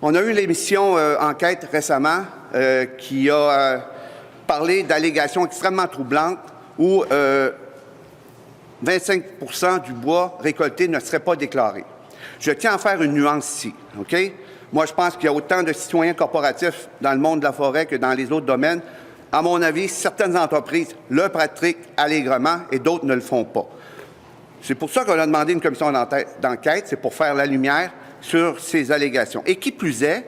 On a eu l'émission Enquête récemment qui a parlé d'allégations extrêmement troublantes où 25 % du bois récolté ne serait pas déclaré. Je tiens à faire une nuance ici, OK? Moi, je pense qu'il y a autant de citoyens corporatifs dans le monde de la forêt que dans les autres domaines. À mon avis, certaines entreprises le pratiquent allègrement et d'autres ne le font pas. C'est pour ça qu'on a demandé une commission d'enquête, c'est pour faire la lumière sur ces allégations. Et qui plus est,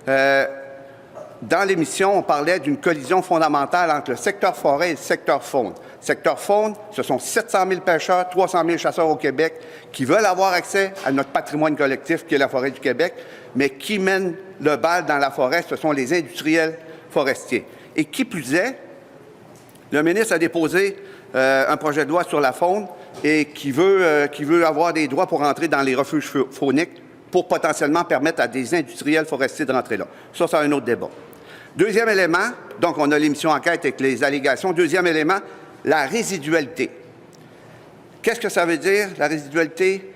dans l'émission, on parlait d'une collision fondamentale entre le secteur forêt et le secteur faune. Le secteur faune, ce sont 700 000 pêcheurs, 300 000 chasseurs au Québec qui veulent avoir accès à notre patrimoine collectif qui est la forêt du Québec, mais qui mènent le bal dans la forêt, ce sont les industriels forestiers. Et qui plus est, le ministre a déposé un projet de loi sur la faune et qui veut avoir des droits pour entrer dans les refuges fauniques pour potentiellement permettre à des industriels forestiers de rentrer là. Ça, c'est un autre débat. Deuxième élément, donc on a l'émission Enquête avec les allégations. Deuxième élément, la résidualité. Qu'est-ce que ça veut dire, la résidualité?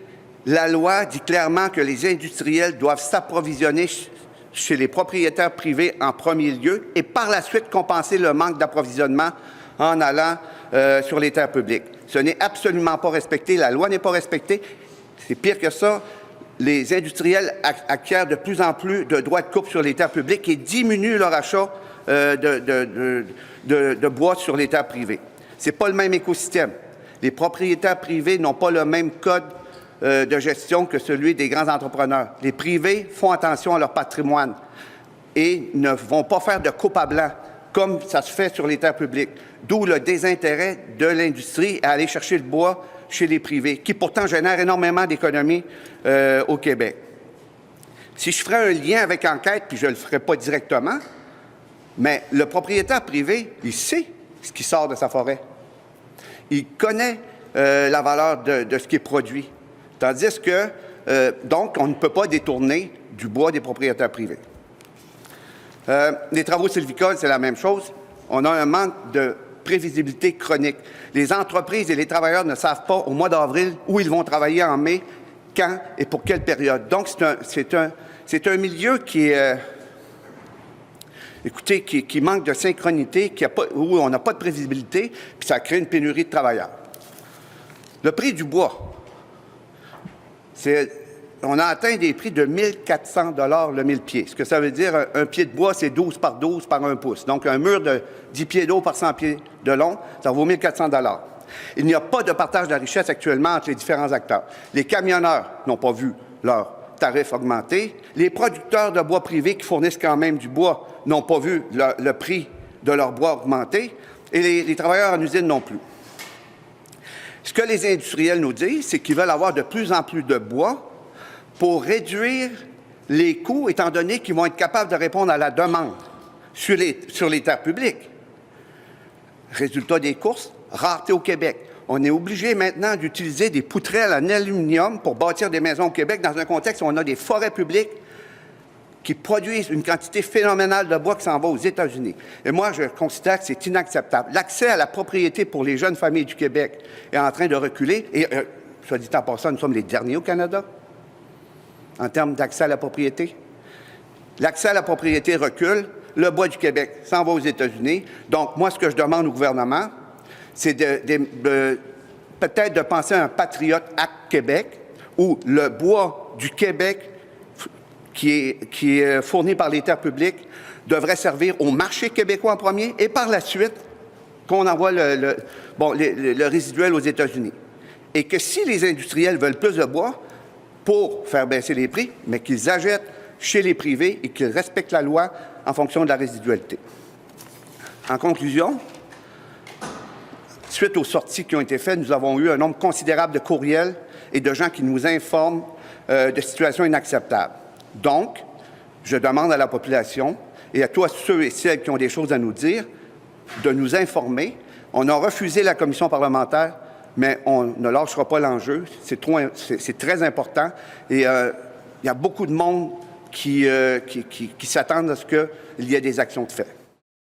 La loi dit clairement que les industriels doivent s'approvisionner chez les propriétaires privés en premier lieu et par la suite compenser le manque d'approvisionnement en allant sur les terres publiques. Ce n'est absolument pas respecté. La loi n'est pas respectée. C'est pire que ça. Les industriels acquièrent de plus en plus de droits de coupe sur les terres publiques et diminuent leur achat de bois sur les terres privées. Ce n'est pas le même écosystème. Les propriétaires privés n'ont pas le même code de gestion que celui des grands entrepreneurs. Les privés font attention à leur patrimoine et ne vont pas faire de coupe à blanc comme ça se fait sur les terres publiques. D'où le désintérêt de l'industrie à aller chercher le bois chez les privés, qui pourtant génèrent énormément d'économies au Québec. Si je ferais un lien avec Enquête, puis je ne le ferais pas directement, mais le propriétaire privé, il sait ce qui sort de sa forêt. Il connaît la valeur de ce qui est produit. Tandis que, donc, on ne peut pas détourner du bois des propriétaires privés. Les travaux sylvicoles, c'est la même chose. On a un manque de prévisibilité chronique. Les entreprises et les travailleurs ne savent pas au mois d'avril où ils vont travailler en mai, quand et pour quelle période. Donc, c'est un milieu qui est, écoutez, qui manque de synchronité, où on n'a pas de prévisibilité, puis ça crée une pénurie de travailleurs. Le prix du bois, on a atteint des prix de 1 400 $ le 1000 pieds. Ce que ça veut dire, un pied de bois, c'est 12 par 12 par 1 pouce. Donc, un mur de 10 pieds d'eau par 100 pieds de long, ça vaut 1 400 $. Il n'y a pas de partage de la richesse actuellement entre les différents acteurs. Les camionneurs n'ont pas vu leurs tarifs augmenter. Les producteurs de bois privés qui fournissent quand même du bois n'ont pas vu le prix de leur bois augmenter. Et les travailleurs en usine non plus. Ce que les industriels nous disent, c'est qu'ils veulent avoir de plus en plus de bois pour réduire les coûts, étant donné qu'ils vont être capables de répondre à la demande sur les terres publiques. Résultat des courses, rareté au Québec. On est obligé maintenant d'utiliser des poutrelles en aluminium pour bâtir des maisons au Québec dans un contexte où on a des forêts publiques qui produisent une quantité phénoménale de bois qui s'en va aux États-Unis. Et moi, je considère que c'est inacceptable. L'accès à la propriété pour les jeunes familles du Québec est en train de reculer. Et, soit dit en passant, nous sommes les derniers au Canada en termes d'accès à la propriété. L'accès à la propriété recule. Le bois du Québec s'en va aux États-Unis. Donc, moi, ce que je demande au gouvernement, c'est peut-être de penser à un Patriot Act Québec où le bois du Québec qui est fourni par les terres publiques devrait servir au marché québécois en premier et par la suite qu'on envoie le résiduel aux États-Unis. Et que si les industriels veulent plus de bois pour faire baisser les prix, mais qu'ils achètent chez les privés et qu'ils respectent la loi en fonction de la résidualité. En conclusion, suite aux sorties qui ont été faites, nous avons eu un nombre considérable de courriels et de gens qui nous informent de situations inacceptables. Donc, je demande à la population et à tous ceux et celles qui ont des choses à nous dire de nous informer. On a refusé la commission parlementaire, mais on ne lâchera pas l'enjeu. C'est très important. Et il y a beaucoup de monde qui s'attendent à ce qu'il y ait des actions de fait.